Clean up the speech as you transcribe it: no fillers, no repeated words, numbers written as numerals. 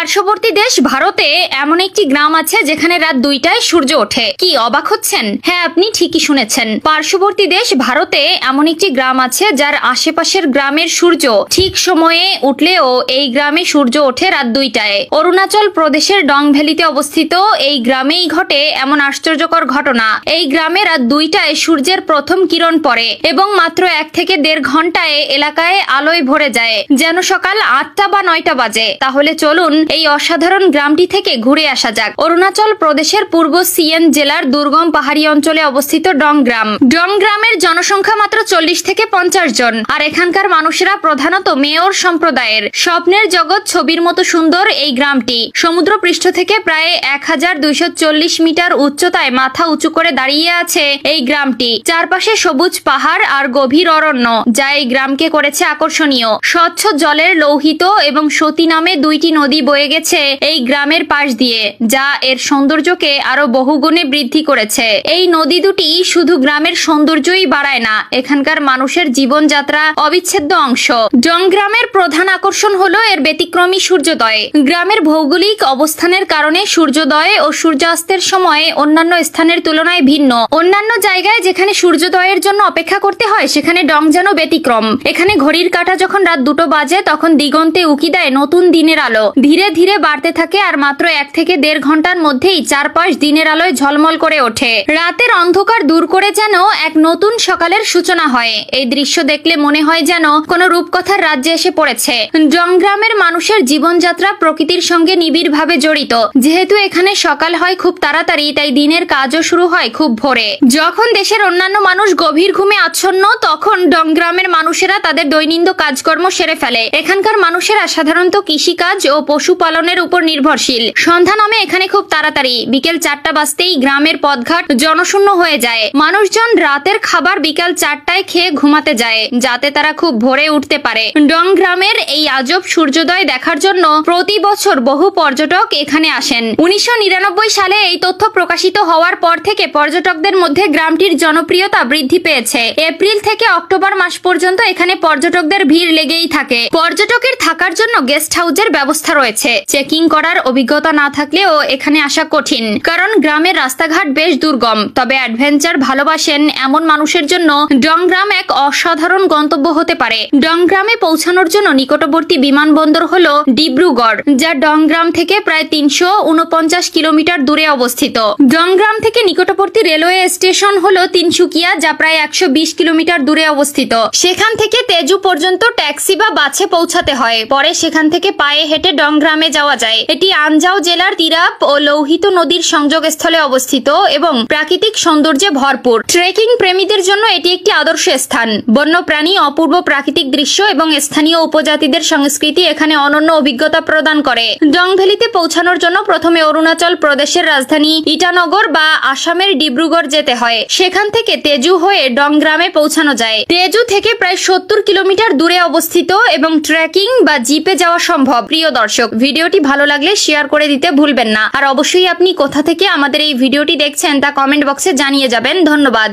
পার্শ্ববর্তী দেশ ভারতে এমন একটি গ্রাম আছে যেখানে রাত 2টায় সূর্য ওঠে। কি অবাক হচ্ছেন? হ্যাঁ, আপনি ঠিকই শুনেছেন। পার্শ্ববর্তী দেশ ভারতে এমন একটি গ্রাম আছে যার আশেপাশের গ্রামের সূর্য ঠিক সময়ে উঠলেও এই গ্রামে সূর্য ওঠে রাত 2টায়। অরুণাচল প্রদেশের ডং ভ্যালিতে অবস্থিত এই গ্রামেই ঘটে এমন আশ্চর্যকর ঘটনা। এই গ্রামে রাত 2টায় সূর্যের প্রথম কিরণ পড়ে এবং মাত্র 1 থেকে 1.5 ঘন্টায় এলাকায় আলোয় ভরে যায়, যেন সকাল 8টা বা 9টা বাজে। তাহলে চলুন এই অসাধারণ গ্রামটি থেকে ঘুরে আসা যাক। অরুণাচল প্রদেশের পূর্ব সিয়েন জেলার দুর্গম পাহাড়ি অঞ্চলে অবস্থিত ডং গ্রাম। ডং গ্রামের জনসংখ্যা মাত্র 40 থেকে 50 জন, আর এখানকার মানুষেরা প্রধানত মেয়র সম্প্রদায়ের। স্বপ্নের জগৎ ছবির মতো সুন্দর এই গ্রামটি। সমুদ্র পৃষ্ঠ থেকে প্রায় 1240 মিটার উচ্চতায় মাথা উঁচু করে দাঁড়িয়ে আছে এই গ্রামটি। চারপাশে সবুজ পাহাড় আর গভীর অরণ্য, যা এই গ্রামকে করেছে আকর্ষণীয়। স্বচ্ছ জলের লোহিত এবং সতী নামে 2টি নদী বয়ে গেছে এই গ্রামের পাশ দিয়ে, যা এর সৌন্দর্যকে আরো বহুগুণে বৃদ্ধি করেছে। এই নদী দুটি শুধু গ্রামের সৌন্দর্যই বাড়ায় না, এখানকার মানুষের জীবনযাত্রা অবিচ্ছেদ্য অংশ। ডং গ্রামের প্রধান আকর্ষণ হলো এর ব্যতিক্রমী সূর্যোদয়। গ্রামের ভৌগোলিক অবস্থানের কারণে সূর্যোদয় ও সূর্যাস্তের সময় অন্যান্য স্থানের তুলনায় ভিন্ন। অন্যান্য জায়গায় যেখানে সূর্যোদয়ের জন্য অপেক্ষা করতে হয়, সেখানে ডং যেন ব্যতিক্রম। এখানে ঘড়ির কাঁটা যখন রাত 2টো বাজে, তখন দিগন্তে উকি দেয় নতুন দিনের আলো। ধীরে ধীরে বাড়তে থাকে আর মাত্র 1 থেকে 1.5 ঘন্টার মধ্যেই চারপাশ দিনের আলোয় ঝলমল করে ওঠে। রাতের অন্ধকার দূর করে যেন এক নতুন সকালের সূচনা হয়। এই দৃশ্য দেখলে মনে হয় যেন কোনো রূপকথার রাজ্যে এসে পড়েছে। ডং গ্রামের মানুষের জীবনযাত্রা প্রকৃতির সঙ্গে নিবিড়ভাবে জড়িত। যেহেতু এখানে সকাল হয় খুব তাড়াতাড়ি, তাই দিনের কাজও শুরু হয় খুব ভোরে। যখন দেশের অন্যান্য মানুষ গভীর ঘুমে আচ্ছন্ন, তখন ডং গ্রামের মানুষেরা তাদের দৈনন্দিন কাজকর্ম সেরে ফেলে। এখানকার মানুষেরা সাধারণত কৃষিকাজ ও পশুপালনের উপর নির্ভরশীল। সন্ধ্যা নামে এখানে খুব তাড়াতাড়ি। বিকেল 4টা বাজতেই গ্রামের পথঘাট জনশূন্য হয়ে যায়। মানুষজন রাতের খাবার বিকাল 4টায় খেয়ে ঘুমাতে যায়, যাতে তারা খুব ভোরে উঠতে পারে। ডং গ্রামের এই আজব সূর্যোদয় দেখার জন্য প্রতি বছর বহু পর্যটক এখানে আসেন। 1999 সালে এই তথ্য প্রকাশিত হওয়ার পর থেকে পর্যটকদের মধ্যে গ্রামটির জনপ্রিয়তা বৃদ্ধি পেয়েছে। এপ্রিল থেকে অক্টোবর মাস পর্যন্ত এখানে পর্যটকদের ভিড় লেগেই থাকে। পর্যটকের থাকার জন্য গেস্ট হাউসের ব্যবস্থা রয়েছে। চেকিং করার অভিজ্ঞতা না থাকলেও এখানে আসা কঠিন, কারণ গ্রামের রাস্তাঘাট বেশ দুর্গম। তবে অ্যাডভেঞ্চার ভালোবাসেন এমন মানুষের জন্য ডং গ্রাম এক অসাধারণ গন্তব্য হতে পারে। ডং গ্রামে পৌঁছানোর জন্য নিকটবর্তী বিমানবন্দর হলো ডিব্রুগড়, যা ডং গ্রাম থেকে প্রায় 349 কিলোমিটার দূরে অবস্থিত। ডং গ্রাম থেকে নিকটবর্তী রেলওয়ে স্টেশন হলো তিনসুকিয়া, যা প্রায় 120 কিলোমিটার দূরে অবস্থিত। সেখান থেকে তেজু পর্যন্ত ট্যাক্সি বা বাসে পৌঁছাতে হয়। পরে সেখান থেকে পায়ে হেঁটে ডং গ্রামে যাওয়া যায়। এটি আনজাও জেলার তিরাপ ও লৌহিত নদীর সংযোগস্থলে অবস্থিত এবং প্রাকৃতিক সৌন্দর্যে ভরপুর। ট্রেকিং প্রেমীদের জন্য এটি একটি আদর্শ স্থান। বন্যপ্রাণী, অপূর্ব প্রাকৃতিক দৃশ্য এবং স্থানীয় উপজাতিদের সংস্কৃতি এখানে অনন্য অভিজ্ঞতা প্রদান করে। ডং ভ্যালিতে পৌঁছানোর জন্য প্রথমে অরুণাচল প্রদেশের রাজধানী ইটানগর বা আসামের ডিব্রুগড় যেতে হয়। সেখান থেকে তেজু হয়ে ডং গ্রামে পৌঁছানো যায়। তেজু থেকে প্রায় 70 কিলোমিটার দূরে অবস্থিত এবং ট্রেকিং বা জিপে যাওয়া সম্ভব। প্রিয় দর্শক, ভিডিওটি ভালো লাগলে শেয়ার করে দিতে ভুলবেন না। আর অবশ্যই আপনি কোথা থেকে আমাদের এই ভিডিওটি দেখছেন তা কমেন্ট বক্সে জানিয়ে যাবেন। ধন্যবাদ।